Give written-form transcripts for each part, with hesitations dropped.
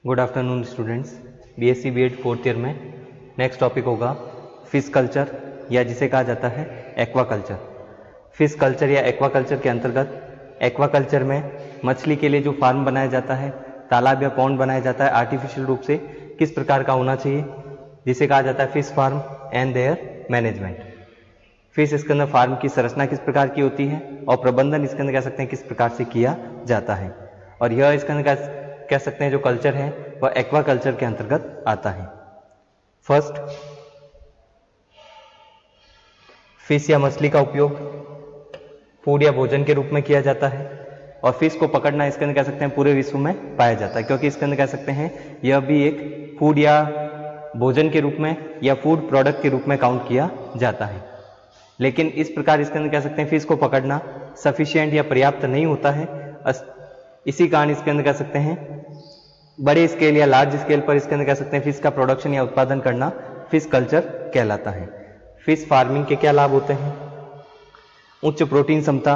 Good afternoon students. BSc BEd fourth year में next topic होगा fish culture या जिसे कहा जाता है एक्वा कल्चर। फिश कल्चर या एक्वा कल्चर के अंतर्गत एक्वा कल्चर में मछली के लिए जो फार्म बनाया जाता है, तालाब या पॉन्ड बनाया जाता है आर्टिफिशियल रूप से, किस प्रकार का होना चाहिए, जिसे कहा जाता है fish farm and their management. Fish इसके अंदर फार्म की संरचना किस प्रकार की होती है और प्रबंधन इसके अंदर कह सकते हैं किस प्रकार से किया जाता है। और यह इसके अंदर कह सकते हैं जो कल्चर है वह एक्वा कल्चर के अंतर्गत आता है। फर्स्ट, फिश या मछली का उपयोग फूड या भोजन के रूप में किया जाता है और फिश को पकड़ना इसके अंदर कह सकते हैं पूरे विश्व में पाया जाता है, क्योंकि इसके अंदर कह सकते हैं यह भी एक फूड या भोजन के रूप में या फूड प्रोडक्ट के रूप में काउंट किया जाता है। लेकिन इस प्रकार इसके अंदर कह सकते हैं फिश को पकड़ना सफिशिएंट या पर्याप्त नहीं होता है। इसी कारण इसके अंदर कह सकते हैं बड़े स्केल या लार्ज स्केल पर इसके अंदर कह सकते हैं फिश का प्रोडक्शन या उत्पादन करना फिश कल्चर कहलाता है। फिश फार्मिंग के क्या लाभ होते हैं? उच्च प्रोटीन क्षमता,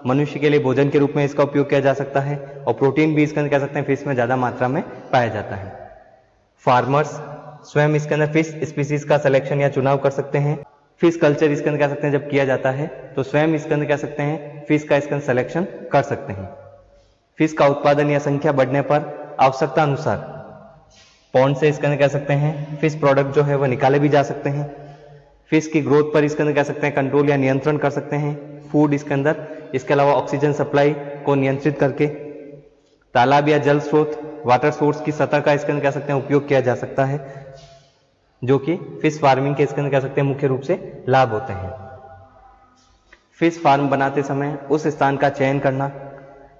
मनुष्य के लिए भोजन के रूप में इसका उपयोग किया जा सकता है और प्रोटीन भी इसके अंदर कह सकते हैं फिश में ज्यादा मात्रा में पाया जाता है। फार्मर्स स्वयं इसके अंदर फिश स्पीसीज का सिलेक्शन या चुनाव कर सकते हैं। फिश कल्चर इसके अंदर कह सकते हैं जब किया जाता है तो स्वयं इसके अंदर कह सकते हैं फिश का इसके अंदर सिलेक्शन कर सकते हैं। फिश का उत्पादन या संख्या बढ़ने पर आवश्यकता अनुसार पॉन्ड से इसके अंदर कह सकते हैं फिश प्रोडक्ट जो है वह निकाले भी जा सकते हैं। फिश की ग्रोथ पर इसके अंदर कह सकते हैं कंट्रोल या नियंत्रण कर सकते हैं फूड इसके अंदर। इसके अलावा ऑक्सीजन सप्लाई को नियंत्रित करके तालाब या जल स्रोत वाटर सोर्स की सतह का इसके अंदर कह सकते हैं उपयोग किया जा सकता है, जो कि फिश फार्मिंग के इसके अंदर कह सकते हैं मुख्य रूप से लाभ होते हैं। फिश फार्म बनाते समय उस स्थान का चयन करना,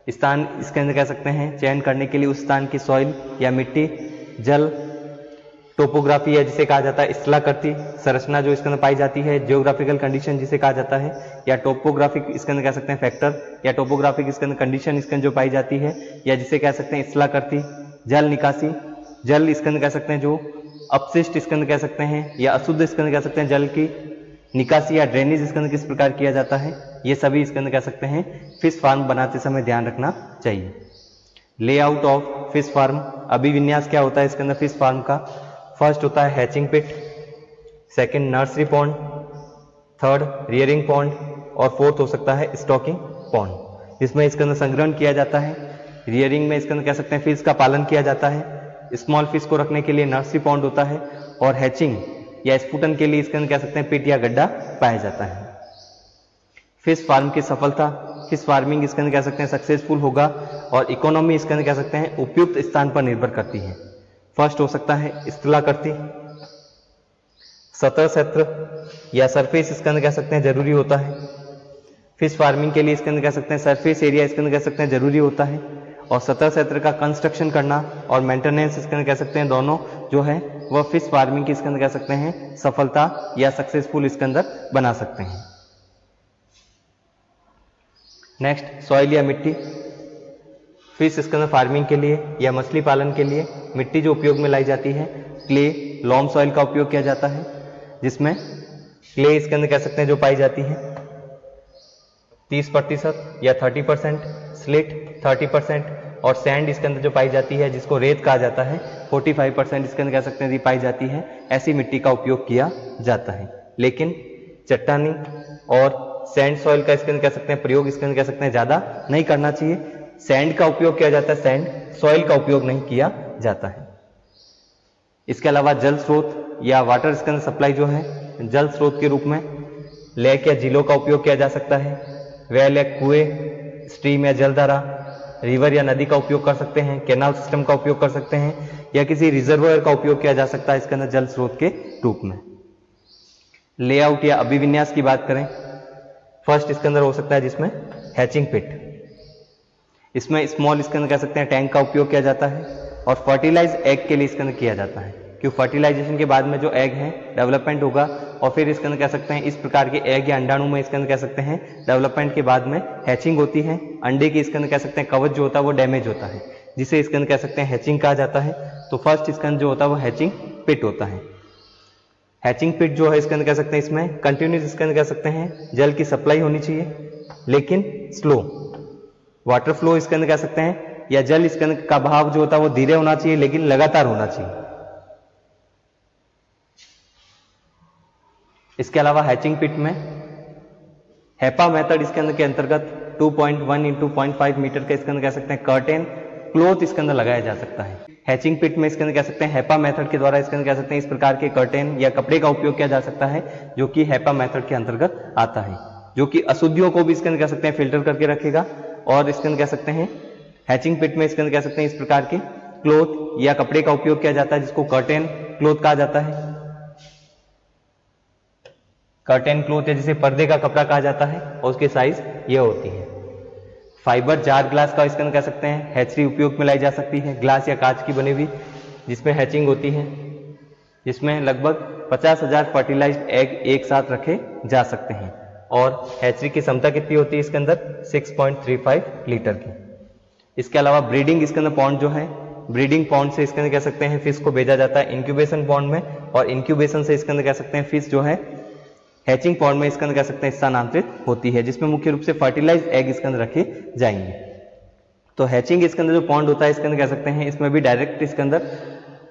स्थान इसके अंदर कह सकते हैं चयन करने के लिए उस स्थान की सॉइल या मिट्टी, जल, टोपोग्राफी या जिसे कहा जाता है स्थलाकृति संरचना जो इसके अंदर पाई जाती है, जियोग्राफिकल कंडीशन जिसे कहा जाता है, या टोपोग्राफिक इसके अंदर कह सकते हैं फैक्टर या टोपोग्राफिक इसके अंदर कंडीशन इसके अंदर जो पाई जाती है, या जिसे कह सकते हैं स्थलाकृति, जल निकासी, जल इसके अंदर कह सकते हैं जो अपशिष्ट इसके अंदर कह सकते हैं या अशुद्ध इसके अंदर कह सकते हैं जल की निकासी या ड्रेनेज इसके अंदर किस प्रकार किया जाता है, ये सभी इसके अंदर कह सकते हैं फिश फार्म बनाते समय ध्यान रखना चाहिए। लेआउट ऑफ फिश फार्म, अभिविन्यास क्या होता है इसके अंदर फिश फार्म का? फर्स्ट होता है hatching pit, second nursery pond, third rearing pond और फोर्थ हो सकता है स्टॉकिंग पॉन्ड, जिसमें इसके अंदर संग्रहण किया जाता है। रियरिंग में इसके अंदर कह सकते हैं फिश का पालन किया जाता है। स्मॉल फिश को रखने के लिए नर्सरी पॉन्ड होता है और हैचिंग या स्फुटन के लिए इसके अंदर कह सकते हैं पिट या गड्ढा पाया जाता है। फिश फार्म की सफलता, फिश फार्मिंग इसके अंदर कह सकते हैं सक्सेसफुल होगा और इकोनॉमी इसके अंदर कह सकते हैं उपयुक्त स्थान पर निर्भर करती है। फर्स्ट हो सकता है स्थलाकृति, सतह क्षेत्र या सरफेस इसके अंदर कह सकते हैं जरूरी होता है। फिश फार्मिंग के लिए इसके अंदर कह सकते हैं सरफेस एरिया इसके अंदर कह सकते हैं जरूरी होता है और सतह क्षेत्र का कंस्ट्रक्शन करना और मेंटेनेंस इसके अंदर कह सकते हैं दोनों जो है वह फिश फार्मिंग की इसके अंदर कह सकते हैं सफलता या सक्सेसफुल इसके अंदर बना सकते हैं। नेक्स्ट, सॉइल या मिट्टी। फिश इसके अंदर फार्मिंग के लिए या मछली पालन के लिए मिट्टी जो उपयोग में लाई जाती है क्ले, लॉम सॉइल का उपयोग किया जाता है, जिसमें क्ले इसके अंदर कह सकते हैं जो पाई जाती है 30% या 30%, स्लिट 30% और सैंड इसके अंदर जो पाई जाती है जिसको रेत कहा जाता है 45% इसके अंदर कह सकते हैं पाई जाती है। ऐसी मिट्टी का उपयोग किया जाता है। लेकिन चट्टानी और सैंड सॉइल का इसके अंदर कह सकते हैं प्रयोग इसके अंदर कह सकते हैं ज्यादा नहीं करना चाहिए। सैंड का उपयोग किया जाता है, सैंड सॉइल का उपयोग नहीं किया जाता है। इसके अलावा जल स्रोत या वाटर इसके अंदर सप्लाई जो है जल स्रोत के रूप में लेक या झीलों का उपयोग किया जा सकता है। वेल या कुएं, स्ट्रीम या जलधारा, रिवर या नदी का उपयोग कर सकते हैं, कैनाल सिस्टम का उपयोग कर सकते हैं या किसी रिजर्वायर का उपयोग किया जा सकता है इसके अंदर जल स्रोत के रूप में। लेआउट या अभिविन्यास की बात करें, फर्स्ट इसके अंदर हो सकता है जिसमें हैचिंग पिट, इसमें स्मॉल इसके अंदर कह सकते हैं टैंक का उपयोग किया जाता है और फर्टिलाइज एग के लिए इसके अंदर किया जाता है, क्योंकि फर्टिलाइजेशन के बाद में जो एग है डेवलपमेंट होगा और फिर इसके अंदर कह सकते हैं इस प्रकार के एग या अंडाणु में इसके अंदर कह सकते हैं डेवलपमेंट के बाद में हैचिंग होती है। अंडे की इसके अंदर कह सकते हैं कवच जो होता है वो डैमेज होता है, जिसे इसके अंदर कह सकते हैं हैचिंग कहा जाता है। तो फर्स्ट इसके अंदर जो होता है वो हैचिंग पिट होता है। हैचिंग पिट जो है इसके अंदर कह सकते हैं इसमें कंटिन्यूस इसके अंदर कह सकते हैं जल की सप्लाई होनी चाहिए, लेकिन स्लो वाटर फ्लो इसके अंदर कह सकते हैं या जल इसके अंदर का बहाव जो होता है वो धीरे होना चाहिए लेकिन लगातार होना चाहिए। इसके अलावा हैचिंग पिट में हैपा मेथड इसके अंदर के अंतर्गत 2.1 × 0.5 मीटर का इसके अंदर कह सकते हैं कर्टेन क्लोथ इसके अंदर लगाया जा सकता है। हैचिंग पिट में इसके अंदर कह सकते हैं हैपा मेथड के द्वारा इसके अंदर कह सकते हैं इस प्रकार के कर्टेन या कपड़े का उपयोग किया जा सकता है जो कि हैपा मेथड के अंतर्गत आता है, जो कि अशुद्धियों को भी इसके अंदर कह सकते हैं फिल्टर करके रखेगा। और इसके अंदर कह सकते हैं हैचिंग पिट में इसके अंदर कह सकते हैं इस प्रकार के क्लोथ या कपड़े का उपयोग किया जाता है जिसको कर्टेन क्लोथ कहा जाता है। कर्टेन क्लोथ या जिसे पर्दे का कपड़ा कहा जाता है और उसकी साइज यह होती है। फाइबर जार ग्लास का इसके अंदर कह सकते हैं हैचरी उपयोग में लाई जा सकती है, ग्लास या कांच की बनी हुई जिसमें हैचिंग होती है, जिसमें लगभग 50,000 फर्टिलाइज्ड एग एक साथ रखे जा सकते हैं। और हैचरी की क्षमता कितनी होती है इसके अंदर 6.35 लीटर की। इसके अलावा ब्रीडिंग इसके अंदर पॉन्ड जो है, ब्रीडिंग पॉन्ड से इसके अंदर कह सकते हैं फिश को भेजा जाता है इंक्यूबेशन पॉन्ड में, और इंक्यूबेशन से इसके अंदर कह सकते हैं फिश जो है हैचिंग पॉन्ड में इसके अंदर कह सकते हैं स्थानांतरित होती है, जिसमें मुख्य रूप से फर्टिलाइज्ड एग इसके अंदर रखे जाएंगे। तो हैचिंग इसके अंदर जो पॉन्ड होता है इसके अंदर कह सकते हैं इसमें भी डायरेक्ट इसके अंदर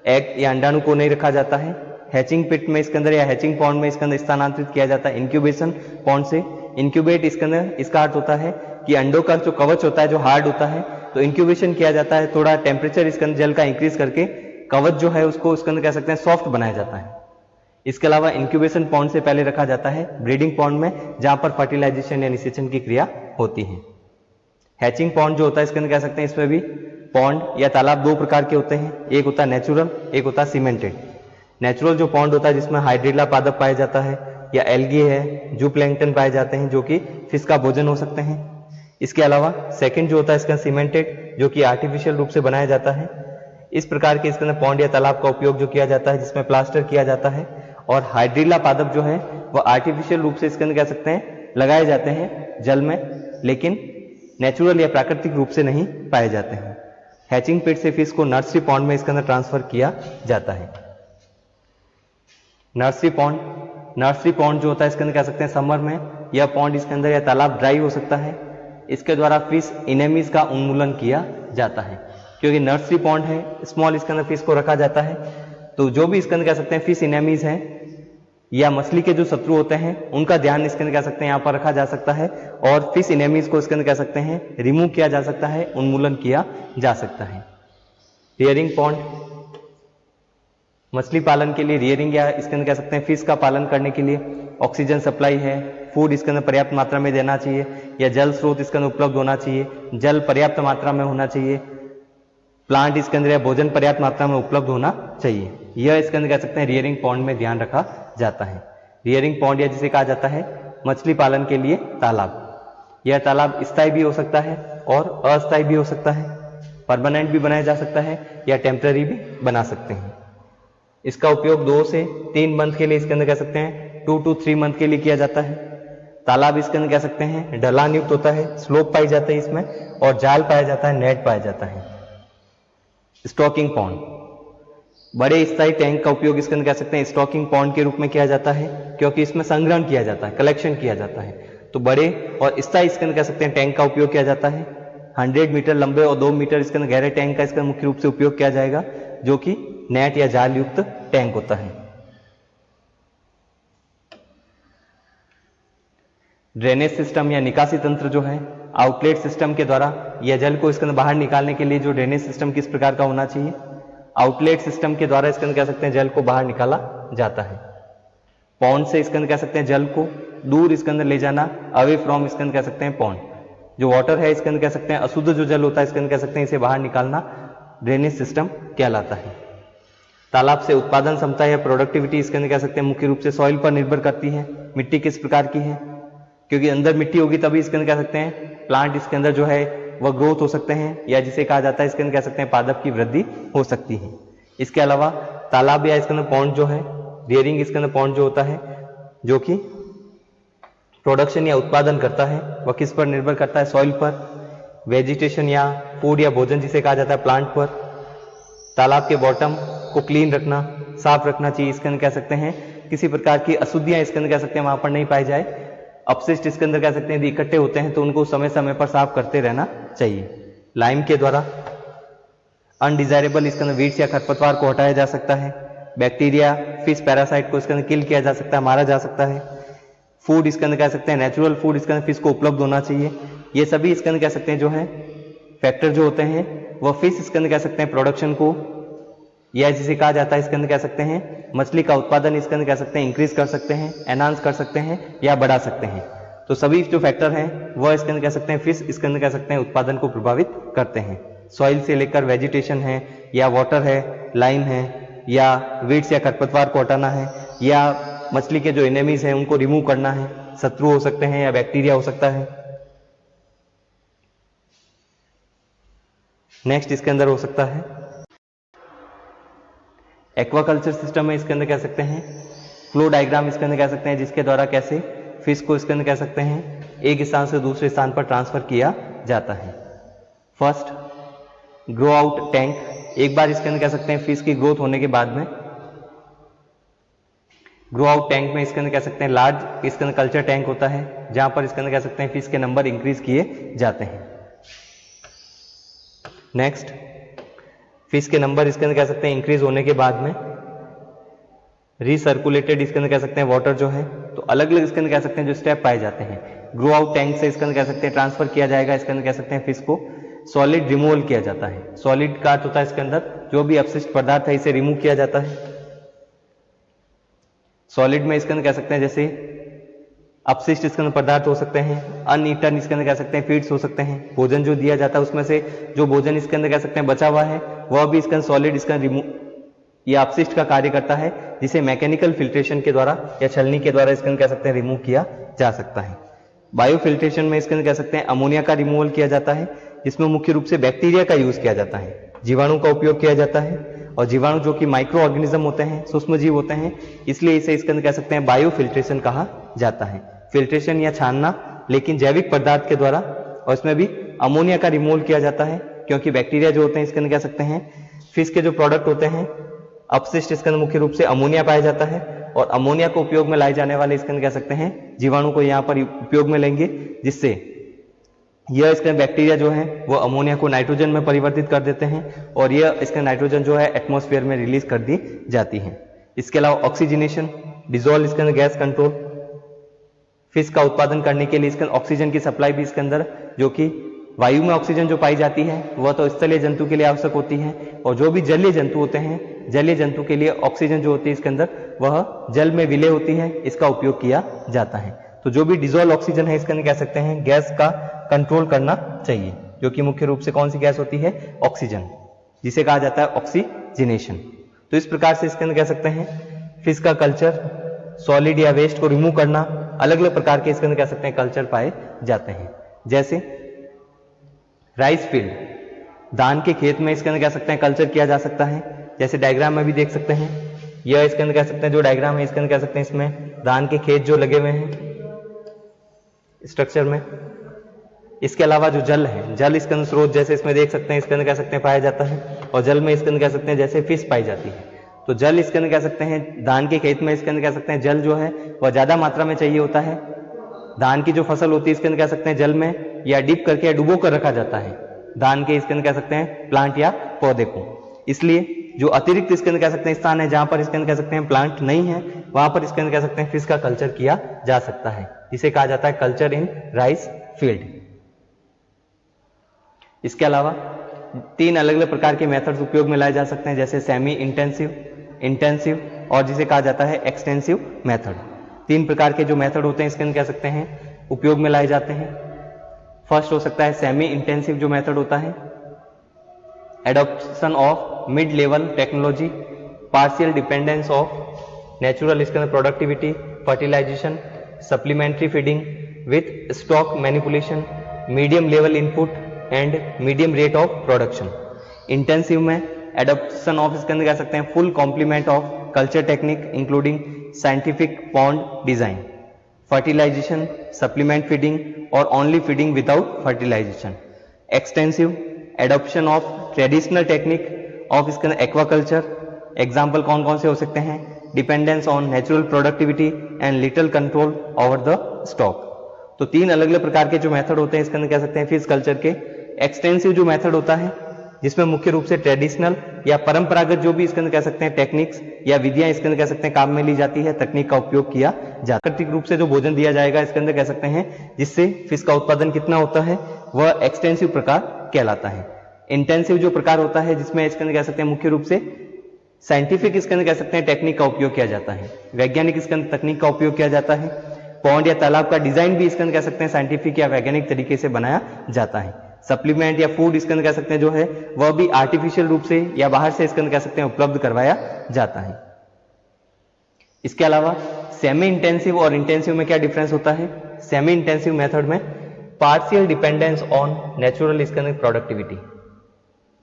एग या अंडाणु को नहीं रखा जाता है। हैचिंग पिट में इसके अंदर या हैचिंग पॉन्ड में इसके अंदर स्थानांतरित किया जाता है इंक्यूबेशन पॉन्ड से। इंक्यूबेट इसके अंदर इसका अर्थ होता है कि अंडों का जो कवच होता है जो हार्ड होता है, तो इंक्यूबेशन किया जाता है, थोड़ा टेम्परेचर इसके अंदर जल का इंक्रीज करके कवच जो है उसको इसके अंदर कह सकते हैं सॉफ्ट बनाया जाता है। इसके अलावा इंक्यूबेशन पॉन्ड से पहले रखा जाता है ब्रीडिंग पॉन्ड में, जहां पर फर्टिलाइजेशन या निषेचन की क्रिया होती है। हैचिंग पॉन्ड जो होता है इसके अंदर कह सकते हैं इसमें भी पॉन्ड या तालाब दो प्रकार के होते हैं, एक होता है नेचुरल, एक होता है सीमेंटेड। नेचुरल जो पॉन्ड होता है जिसमें हाइड्रिला पादप पाया जाता है या एल्गी है, जू प्लैंकटन पाए जाते हैं जो कि फिश का भोजन हो सकते हैं। इसके अलावा सेकंड जो होता है इसका सीमेंटेड, जो कि आर्टिफिशियल रूप से बनाया जाता है। इस प्रकार के इसके अंदर पॉन्ड या तालाब का उपयोग जो किया जाता है जिसमें प्लास्टर किया जाता है, और हाइड्रिला पादप जो है वो आर्टिफिशियल रूप से इसके अंदर कह सकते हैं लगाए जाते हैं जल में, लेकिन नेचुरल या प्राकृतिक रूप से नहीं पाए जाते हैं। हैचिंग पिट से फिश को नर्सरी पॉन्ड में इसके अंदर ट्रांसफर किया जाता है। नर्सरी पॉन्ड जो होता है इसके अंदर कह सकते हैं समर में यह पॉन्ड इसके अंदर या तालाब ड्राई हो सकता है। इसके द्वारा फिश इनेमीज का उन्मूलन किया जाता है, क्योंकि नर्सरी पॉन्ड है, स्मॉल इसके अंदर फिश को रखा जाता है, तो जो भी इसके अंदर कह सकते हैं फिश इनेमीज हैं या मछली के जो शत्रु होते हैं उनका ध्यान इसके अंदर कह सकते हैं यहाँ पर रखा जा सकता है, और फिश इनेमीज को इसके अंदर कह सकते हैं रिमूव किया जा सकता है, उन्मूलन किया जा सकता है। रियरिंग पॉन्ड, मछली पालन के लिए रियरिंग या इसके अंदर कह सकते हैं फिश का पालन करने के लिए ऑक्सीजन सप्लाई है, फूड इसके अंदर पर्याप्त मात्रा में देना चाहिए, या जल स्रोत इसके अंदर उपलब्ध होना चाहिए, जल पर्याप्त मात्रा में होना चाहिए, प्लांट इसके अंदर या भोजन पर्याप्त मात्रा में उपलब्ध होना चाहिए। यह इसके अंदर कह सकते हैं रियरिंग पॉन्ड में ध्यान रखा जाता है। रियरिंग पॉन्ड या जिसे कहा जाता है मछली पालन के लिए तालाब, यह तालाब स्थायी भी हो सकता है और अस्थायी भी हो सकता है, परमानेंट भी बनाया जा सकता है या टेम्पररी भी बना सकते हैं। इसका उपयोग 2 से 3 मंथ के लिए इसके अंदर कह सकते हैं 2 to 3 मंथ के लिए किया जाता है। तालाब इसके अंदर कह सकते हैं ढलान युक्त होता है, स्लोप पाई जाता है इसमें, और जाल पाया जाता है, नेट पाया जाता है। स्टॉकिंग पॉन्ड, बड़े स्थायी टैंक का उपयोग इसके अंदर कह सकते हैं स्टॉकिंग पॉन्ड के रूप में किया जाता है, क्योंकि इसमें संग्रहण किया जाता है, कलेक्शन किया जाता है। तो बड़े और स्थायी इसके अंदर कह सकते हैं टैंक का उपयोग किया जाता है। 100 मीटर लंबे और 2 मीटर इसके अंदर गहरे टैंक का इसका मुख्य रूप से उपयोग किया जाएगा, जो कि नेट या जाल युक्त टैंक होता है। ड्रेनेज सिस्टम या निकासी तंत्र जो है आउटलेट सिस्टम के द्वारा या जल को इसके अंदर बाहर निकालने के लिए जो ड्रेनेज सिस्टम किस प्रकार का होना चाहिए, आउटलेट सिस्टम के द्वारा इसके अंदर कह सकते हैं जल को बाहर निकाला जाता है। पॉन्ड से इसके अंदर कह सकते हैं जल को दूर इसके अंदर ले जाना, अवे फ्रॉम इसके अंदर कह सकते हैं पॉन्ड। जो वाटर है इसके अंदर कह सकते हैं अशुद्ध जो जल होता है इसके अंदर कह सकते हैं इसे बाहर निकालना ड्रेनेज सिस्टम कहलाता है। तालाब से उत्पादन क्षमता या प्रोडक्टिविटी इसके अंदर कह सकते हैं मुख्य रूप से सॉइल पर निर्भर करती है, मिट्टी किस प्रकार की है, क्योंकि अंदर मिट्टी होगी तभी इसके अंदर कह सकते हैं प्लांट इसके अंदर जो है वह ग्रोथ हो सकते हैं, या जिसे कहा जाता है इसके अंदर कह सकते हैं पादप की वृद्धि हो सकती है। इसके अलावा तालाब या इसके अंदर पॉन्ड जो है, रियरिंग इसके अंदर पॉन्ड जो होता है जो कि प्रोडक्शन या उत्पादन करता है, वह किस पर निर्भर करता है, सॉइल पर, वेजिटेशन या फूड या भोजन जिसे कहा जाता है प्लांट पर। तालाब के बॉटम को क्लीन रखना, साफ रखना चाहिए, इसके अंदर कह सकते हैं किसी प्रकार की अशुद्धियां इसके अंदर कह सकते हैं वहां पर नहीं पाई जाए। अपशिष्ट इसके अंदर कह सकते हैं यदि इकट्ठे होते हैं तो उनको समय समय पर साफ करते रहना चाहिए। लाइम के द्वारा। अनडिजायरेबल इसके अंदर वीड्स या खरपतवार को हटाया जा सकता है। बैक्टीरिया, फिश पैरासाइट को इसके अंदर किल किया जा सकता है, मारा जा सकता है। फूड इसके अंदर कह सकते हैं नेचुरल फूड इसके अंदर फिश को उपलब्ध होना चाहिए। ये सभी इसके अंदर कह सकते हैं जो है फैक्टर जो होते हैं वह फिश इसके अंदर कह सकते हैं प्रोडक्शन को, या जिसे कहा जाता है इसके अंदर कह सकते हैं मछली का उत्पादन इसके अंदर कह सकते हैं इंक्रीज कर सकते हैं, एनहांस कर सकते हैं या बढ़ा सकते हैं। तो सभी जो फैक्टर हैं वह इसके अंदर कह सकते हैं फिश इसके अंदर कह सकते हैं उत्पादन को प्रभावित करते हैं। सॉइल से लेकर वेजिटेशन है या वाटर है, लाइम है या वीड्स या खरपतवार को हटाना है, या मछली के जो एनिमीज हैं उनको रिमूव करना है, शत्रु हो सकते हैं या बैक्टीरिया हो सकता है। नेक्स्ट इसके अंदर हो सकता है एक्वाकल्चर सिस्टम में इसके अंदर कह सकते हैं फ्लो डायग्राम इसके अंदर कह सकते हैं, जिसके द्वारा कैसे फिश को इसके अंदर कह सकते हैं एक स्थान से दूसरे स्थान पर ट्रांसफर किया जाता है। First, grow out tank. एक बार इसके अंदर कह सकते हैं फिश की ग्रोथ होने के बाद में ग्रो आउट टैंक में इसके अंदर कह सकते हैं लार्ज इसके अंदर कल्चर टैंक होता है, जहां पर इसके अंदर कह सकते हैं फिश के नंबर इंक्रीज किए जाते हैं। नेक्स्ट, फिश के नंबर इसके अंदर कह सकते हैं इंक्रीज होने के बाद में रिसर्कुलेटेड इसके अंदर कह सकते हैं वाटर जो है, तो अलग अलग इसके अंदर कह सकते हैं जो स्टेप पाए जाते हैं। ग्रो आउट टैंक से इसके अंदर कह सकते हैं ट्रांसफर किया जाएगा, इसके अंदर कह सकते हैं फिश को सॉलिड रिमूवल किया जाता है। सॉलिड का अर्थ होता है इसके अंदर जो भी अपशिष्ट पदार्थ है इसे रिमूव किया जाता है। सॉलिड में इसके अंदर कह सकते हैं जैसे अपशिष्ट इसके अंदर पदार्थ हो सकते हैं, अनईटन इसके अंदर कह सकते हैं फीड्स हो सकते हैं, भोजन जो दिया जाता है उसमें से जो भोजन इसके अंदर कह सकते हैं बचा हुआ है वह भी इसके अंदर सॉलिड इसका रिमूव या अपशिष्ट का कार्य करता है, जिसे मैकेनिकल फिल्ट्रेशन के द्वारा या छलनी के द्वारा इसके अंदर कह सकते हैं रिमूव किया जा सकता है। बायो फिल्ट्रेशन में इसके अंदर कह सकते हैं अमोनिया का रिमूवल किया जाता है, जिसमें मुख्य रूप से बैक्टीरिया का यूज किया जाता है, जीवाणु का उपयोग किया जाता है, और जीवाणु जो कि माइक्रो ऑर्गेनिज्म होते हैं, सूक्ष्म जीव होते हैं, इसलिए इसे इसके अंदर कह सकते हैं बायो फिल्ट्रेशन कहा जाता है। फिल्ट्रेशन या छानना लेकिन जैविक पदार्थ के द्वारा, और इसमें भी अमोनिया का रिमूवल किया जाता है, क्योंकि बैक्टीरिया जो होते हैं इसके अंदर कह सकते हैं फिश के जो प्रोडक्ट होते हैं अपशिष्ट इसके अंदर मुख्य रूप से अमोनिया पाया जाता है, और अमोनिया को उपयोग में लाए जाने वाले इसके अंदर कह सकते हैं जीवाणु को यहाँ पर उपयोग में लेंगे, जिससे यह इसके बैक्टीरिया जो है वो अमोनिया को नाइट्रोजन में परिवर्तित कर देते हैं, और यह इसके नाइट्रोजन जो है एटमॉस्फेयर में रिलीज कर दी जाती है। इसके अलावा ऑक्सीजनेशन, डिजोल्व इसके अंदर गैस कंट्रोल, फिश का उत्पादन करने के लिए इसके अंदर ऑक्सीजन की सप्लाई भी इसके अंदर, जो कि वायु में ऑक्सीजन जो पाई जाती है वह तो स्थलीय जंतु के लिए आवश्यक होती है, और जो भी जलीय जंतु होते हैं जलीय जंतु के लिए ऑक्सीजन जो होती है इसके अंदर वह जल में विलय होती है, इसका उपयोग किया जाता है। तो जो भी डिजोल्व ऑक्सीजन है इसके अंदर कह सकते हैं गैस का कंट्रोल करना चाहिए, जो कि मुख्य रूप से कौन सी गैस होती है, ऑक्सीजन, जिसे कहा जाता है ऑक्सीजनेशन। तो इस प्रकार से इसके अंदर कह सकते हैं फिश का कल्चर, सॉलिड या वेस्ट को रिमूव करना, अलग अलग प्रकार के इसके अंदर कह सकते हैं कल्चर पाए जाते हैं। जैसे राइस फील्ड, धान के खेत में इसके अंदर कह सकते हैं कल्चर किया जा सकता है, जैसे डायग्राम में भी देख सकते हैं। यह इसके अंदर कह सकते हैं जो डायग्राम है इसके अंदर कह सकते हैं इसमें धान के खेत जो लगे हुए हैं स्ट्रक्चर में। इसके अलावा जो जल है, जल इसके अंदर स्रोत जैसे इसमें देख सकते हैं इसके अंदर कह सकते हैं पाया जाता है, और जल में इसके अंदर कह सकते हैं जैसे फिश पाई जाती है। तो जल इसके अंदर कह सकते हैं धान के खेत में इसके अंदर कह सकते हैं जल जो है वह ज्यादा मात्रा में चाहिए होता है। धान की जो फसल होती है इसके अंदर कह सकते हैं जल में या डिप करके या डुबो कर रखा जाता है धान के इसके अंदर कह सकते हैं प्लांट या पौधे को। इसलिए जो अतिरिक्त इसके अंदर कह सकते हैं स्थान है जहां पर इसके अंदर कह सकते हैं प्लांट नहीं है, वहां पर इसके अंदर कह सकते हैं फिश का कल्चर किया जा सकता है, जिसे कहा जाता है कल्चर इन राइस फील्ड। इसके अलावा 3 अलग अलग प्रकार के मेथड्स उपयोग में लाए जा सकते हैं, जैसे सेमी इंटेंसिव, इंटेंसिव और जिसे कहा जाता है एक्सटेंसिव मेथड। 3 प्रकार के जो मेथड होते हैं इसके अंदर कह सकते हैं उपयोग में लाए जाते हैं। फर्स्ट हो सकता है सेमी इंटेंसिव जो मेथड होता है, adoption of mid level technology, partial dependence of natural इसके अंदर productivity, fertilization, supplementary feeding with stock manipulation, medium level input and medium rate of production. Intensive में एडॉप्शन ऑफ इसके अंदर कह सकते हैं full complement of culture technique including scientific pond design, fertilization, supplement feeding और only feeding without fertilization. Extensive adoption of traditional technique of इसके अंदर aquaculture, example कौन कौन से हो सकते हैं, dependence on natural productivity and little control over the stock. तो 3 अलग अलग प्रकार के जो मेथड होते हैं इसके अंदर कह सकते हैं फिश कल्चर के, एक्सटेंसिव जो मेथड होता है जिसमें मुख्य रूप से ट्रेडिशनल या परंपरागत जो भी इसके अंदर कह सकते हैं टेक्निक्स या विधियां इसके अंदर कह सकते हैं काम में ली जाती है, तकनीक का उपयोग किया जाता है। प्राकृतिक रूप से जो भोजन दिया जाएगा इसके अंदर कह सकते हैं जिससे फिश का उत्पादन कितना होता है वह एक्सटेंसिव प्रकार कहलाता है। इंटेंसिव जो प्रकार होता है जिसमें इसके अंदर कह सकते हैं मुख्य रूप से साइंटिफिक इसके अंदर कह सकते हैं टेक्निक का उपयोग किया जाता है, वैज्ञानिक इसके अंदर तकनीक का उपयोग किया जाता है। पॉन्ड या तालाब का डिजाइन भी इसके अंदर कह सकते हैं साइंटिफिक या वैज्ञानिक तरीके से बनाया जाता है। सप्लीमेंट या फूड इसके अंदर कह सकते हैं जो है वह भी आर्टिफिशियल रूप से या बाहर से इसके अंदर कह सकते हैं उपलब्ध करवाया जाता है। इसके अलावा सेमी इंटेंसिव और इंटेंसिव में क्या डिफरेंस होता है? सेमी इंटेंसिव मेथड में पार्शियल डिपेंडेंस ऑन नेचुरल इसके अंदर प्रोडक्टिविटी,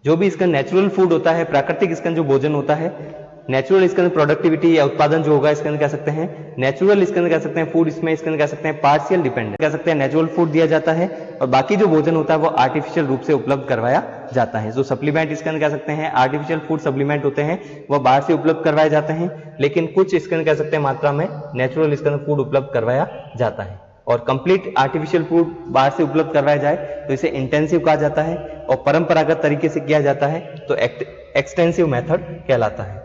जो भी इसका नेचुरल फूड होता है, प्राकृतिक इसका जो भोजन होता है, नेचुरल इसके अंदर प्रोडक्टिविटी या उत्पादन जो होगा इसके अंदर कह सकते हैं नेचुरल इसके अंदर कह सकते हैं फूड, इसमें इसके अंदर कह सकते हैं पार्शियल डिपेंडेंट कह सकते हैं नेचुरल फूड दिया जाता है और बाकी जो भोजन होता है वो आर्टिफिशियल रूप से उपलब्ध करवाया जाता है। जो सप्लीमेंट इसके अंदर कह सकते हैं आर्टिफिशियल फूड सप्लीमेंट होते हैं वह बाहर से उपलब्ध करवाए जाते हैं, लेकिन कुछ इसके अंदर कह सकते हैं मात्रा में नेचुरल इसके अंदर फूड उपलब्ध करवाया जाता है। और कंप्लीट आर्टिफिशियल फूड बाहर से उपलब्ध करवाया जाए तो इसे इंटेंसिव कहा जाता है और परंपरागत तरीके से किया जाता है तो एक्सटेंसिव मेथड कहलाता है।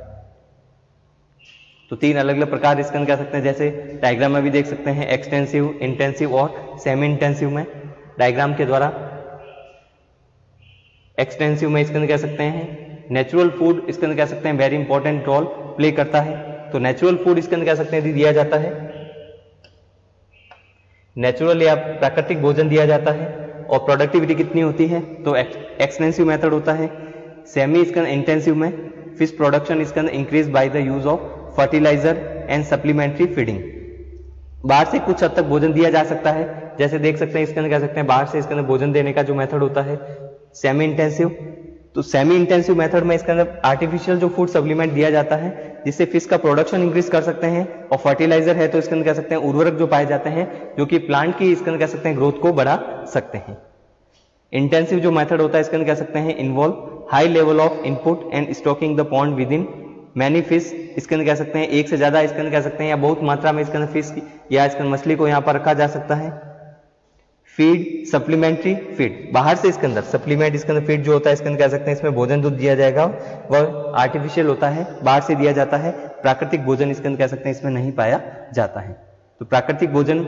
तो तीन अलग अलग प्रकार इसके अंदर कह सकते हैं, जैसे डायग्राम में भी देख सकते हैं एक्सटेंसिव, इंटेंसिव और सेमी इंटेंसिव में। डायग्राम के द्वारा एक्सटेंसिव में इसके अंदर कह सकते हैं नेचुरल फूड इसके अंदर कह सकते हैं वेरी इंपॉर्टेंट रोल प्ले करता है। तो नेचुरल फूड इसके अंदर कह सकते हैं दिया जाता है, नेचुरल या प्राकृतिक भोजन दिया जाता है और प्रोडक्टिविटी कितनी होती है तो एक्सटेंसिव मेथड होता है। सेमी इसके अंदर इंटेंसिव में फिश प्रोडक्शन इसके अंदर increase by the use of fertiliser and supplementary feeding. बाहर से कुछ हद तक भोजन दिया जा सकता है, जैसे देख सकते हैं इसके अंदर कह सकते हैं बाहर से इसके अंदर भोजन देने का जो मेथड होता है सेमी इंटेंसिव। तो सेमी इंटेंसिव मेथड में इसके अंदर आर्टिफिशियल जो फूड सप्लीमेंट दिया जाता है जिससे फिश का प्रोडक्शन इंक्रीज कर सकते हैं और फर्टिलाइजर है तो इसके अंदर कह सकते हैं उर्वरक जो पाए जाते हैं जो कि प्लांट की इसके अंदर कह सकते हैं ग्रोथ को बढ़ा सकते हैं। इंटेंसिव जो मेथड होता है इसके अंदर कह सकते हैं involve high level of input and stocking the pond within many fish. इसके अंदर कह सकते हैं एक से ज्यादा इसके अंदर कह सकते हैं या बहुत मात्रा में इसके अंदर फिश या इसके अंदर मछली को यहाँ पर रखा जा सकता है। फीड सप्लीमेंट्री फीड, बाहर से इसके अंदर सप्लीमेंट इसके अंदर फीड जो होता है इसके अंदर कह सकते हैं इसमें भोजन जो दिया जाएगा वह आर्टिफिशियल होता है, बाहर से दिया जाता है। प्राकृतिक भोजन इसके अंदर कह सकते हैं इसमें नहीं पाया जाता है। तो प्राकृतिक भोजन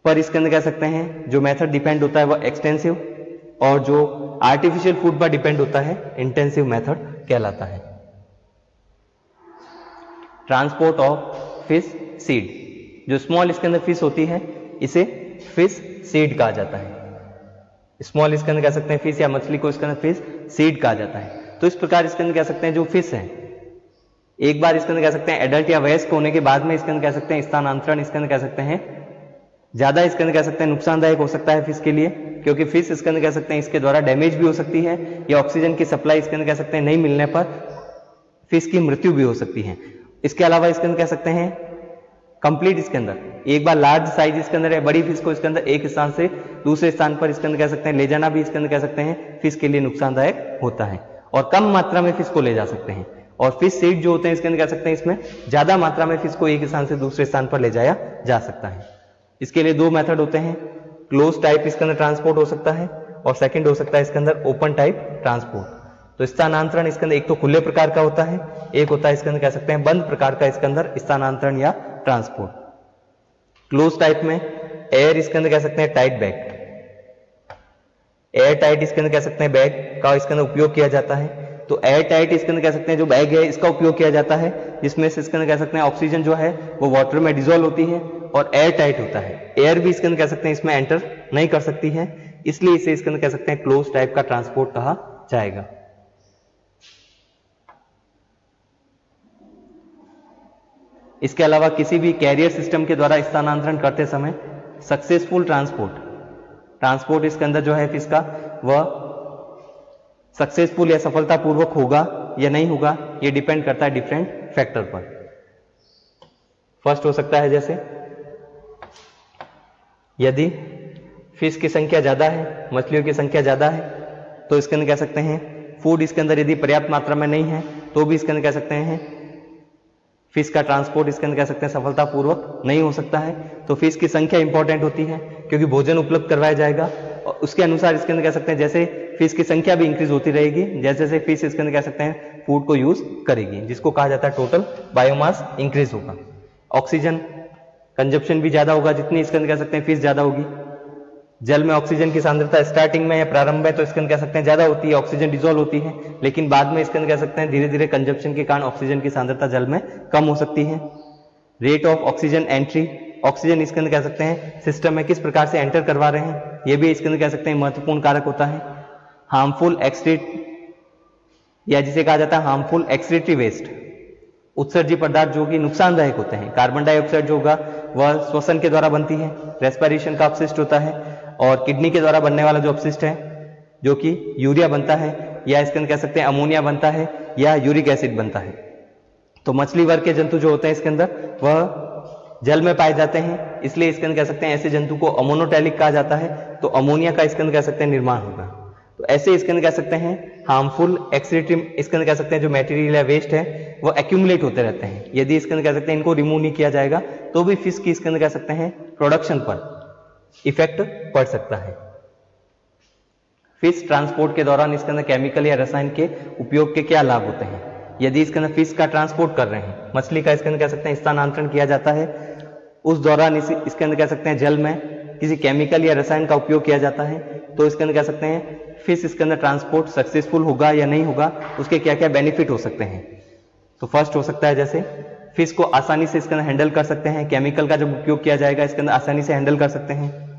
पर इसके अंदर कह सकते हैं जो मेथड डिपेंड होता है वह एक्सटेंसिव और जो आर्टिफिशियल फूड पर डिपेंड होता है इंटेंसिव मेथड कहलाता है। ट्रांसपोर्ट ऑफ फिश सीड, जो स्मॉल इसके अंदर फिश होती है इसे फिश सीड कहा जाता है। स्मॉल इसके अंदर कह सकते हैं फिश या मछली को इसके अंदर फिश सीड कहा जाता है। तो इस प्रकार इसके अंदर कह सकते हैं जो फिश है एक बार इसके अंदर कह सकते हैं एडल्ट या वयस्क होने के बाद में इसके अंदर कह सकते हैं स्थानांतरण इसके अंदर कह सकते हैं ज्यादा इसके अंदर कह सकते हैं नुकसानदायक हो सकता है फिश के लिए, क्योंकि फिश इसके अंदर कह सकते हैं इसके द्वारा डैमेज भी हो सकती है या ऑक्सीजन की सप्लाई इसके अंदर कह सकते हैं नहीं मिलने पर फिश की मृत्यु भी हो सकती है। इसके अलावा इसके अंदर कह सकते हैं कंप्लीट इसके अंदर एक बार लार्ज साइज इसके अंदर है बड़ी फिश को इसके अंदर एक स्थान से दूसरे स्थान पर इसके अंदर कह सकते हैं ले जाना भी इसके अंदर कह सकते हैं फिश के लिए नुकसानदायक होता है और कम मात्रा में फिश को ले जा सकते हैं। और फिश सीड जो होते हैं इसके अंदर कह सकते हैं इसमें ज्यादा मात्रा में फिश को एक स्थान से दूसरे स्थान पर ले जाया जा सकता है। इसके लिए दो मेथड होते हैं, क्लोज टाइप इसके अंदर ट्रांसपोर्ट हो सकता है और सेकंड हो सकता है इसके अंदर ओपन टाइप ट्रांसपोर्ट। तो स्थानांतरण इसके अंदर एक तो खुले प्रकार का होता है, एक होता है इसके अंदर कह सकते हैं बंद प्रकार का इसके अंदर स्थानांतरण या ट्रांसपोर्ट। क्लोज टाइप में एयर इसके अंदर कह सकते हैं टाइट बैग, एयर टाइट इसके अंदर कह सकते हैं बैग का इसके अंदर उपयोग किया जाता है। तो एयर टाइट इसके अंदर कह सकते हैं जो बैग है इसका उपयोग किया जाता है जिसमें से इसके अंदर कह सकते हैं ऑक्सीजन जो है वो वाटर में डिजोल्व होती है और एयर टाइट होता है, एयर भी इसके अंदर कह सकते हैं इसमें एंटर नहीं कर सकती है, इसलिए इसे इसके अंदर कह सकते हैं क्लोज टाइप का ट्रांसपोर्ट कहा जाएगा। इसके अलावा किसी भी कैरियर सिस्टम के द्वारा स्थानांतरण करते समय सक्सेसफुल ट्रांसपोर्ट इसके अंदर जो है फिश का वह सक्सेसफुल या सफलतापूर्वक होगा या नहीं होगा, यह डिपेंड करता है डिफरेंट फैक्टर पर। फर्स्ट हो सकता है जैसे यदि फिश की संख्या ज्यादा है, मछलियों की संख्या ज्यादा है, तो इसके अंदर कह सकते हैं फूड इसके अंदर यदि पर्याप्त मात्रा में नहीं है तो भी इसके अंदर कह सकते हैं फिश का ट्रांसपोर्ट इसके अंदर कह सकते हैं सफलतापूर्वक नहीं हो सकता है। तो फिश की संख्या इंपॉर्टेंट होती है क्योंकि भोजन उपलब्ध करवाया जाएगा और उसके अनुसार इसके अंदर कह सकते हैं जैसे फिश की संख्या भी इंक्रीज होती रहेगी, जैसे जैसे फिश इसके अंदर कह सकते हैं फूड को यूज करेगी, जिसको कहा जाता है टोटल बायोमास इंक्रीज होगा। ऑक्सीजन कंजप्शन भी ज्यादा होगा, जितनी इसके अंदर कह सकते हैं फिश ज्यादा होगी। जल में ऑक्सीजन की सांद्रता स्टार्टिंग में या प्रारंभ में तो इसके अंदर कह सकते हैं ज्यादा होती है, ऑक्सीजन डिजोल्व होती है, लेकिन बाद में इसके अंदर कह सकते हैं धीरे धीरे कंजप्शन के कारण ऑक्सीजन की सांद्रता जल में कम हो सकती है। Rate of oxygen entry, oxygen इसके अंदर कह सकते हैं सिस्टम में किस प्रकार से एंटर करवा रहे हैं, ये भी इसके अंदर कह सकते हैं महत्वपूर्ण कारक होता है। हार्मफुल एक्सक्रीट या जिसे कहा जाता है हार्मफुल एक्सक्रीटरी वेस्ट, उत्सर्जी पदार्थ जो कि नुकसानदायक होते हैं। कार्बन डाइऑक्साइड जो होगा वह श्वसन के द्वारा बनती है, रेस्पिरेशन का अपशिष्ट होता है, और किडनी के द्वारा बनने वाला जो अपशिष्ट है जो कि यूरिया बनता है, या इसके अंदर कह सकते हैं अमोनिया बनता है, या यूरिक एसिड बनता है। तो मछली वर्ग के जंतु जो होते हैं इसके अंदर वह जल में पाए जाते हैं, इसलिए इसके अंदर कह सकते हैं ऐसे जंतु को अमोनोटैलिक कहा जाता है, तो अमोनिया का इसके अंदर कह सकते हैं निर्माण होगा। तो ऐसे इसके अंदर कह सकते हैं हार्मफुल एक्सक्रीटरी इसके अंदर कह सकते हैं जो मटेरियल या वेस्ट है वो एक्यूमुलेट होते रहते हैं। यदि इसके अंदर कह सकते हैं इनको रिमूव नहीं किया जाएगा तो भी फिश की इसके अंदर कह सकते हैं प्रोडक्शन पर इफेक्ट पड़ सकता है। फिश ट्रांसपोर्ट के दौरान इसके अंदर केमिकल या रसायन के उपयोग के क्या लाभ होते हैं। यदि इसके अंदर फिश का ट्रांसपोर्ट कर रहे हैं, मछली का इसके अंदर कह सकते हैं स्थानांतरण किया जाता है, उस दौरान इसके अंदर कह सकते हैं जल में किसी केमिकल या रसायन का उपयोग किया जाता है, तो इसके अंदर कह सकते हैं फिश इसके अंदर ट्रांसपोर्ट सक्सेसफुल होगा या नहीं होगा, उसके क्या क्या बेनिफिट हो सकते हैं। तो फर्स्ट हो सकता है जैसे फिश को आसानी से इसके अंदर हैंडल कर सकते हैं, केमिकल का जब उपयोग किया जाएगा इसके अंदर आसानी से हैंडल कर सकते हैं।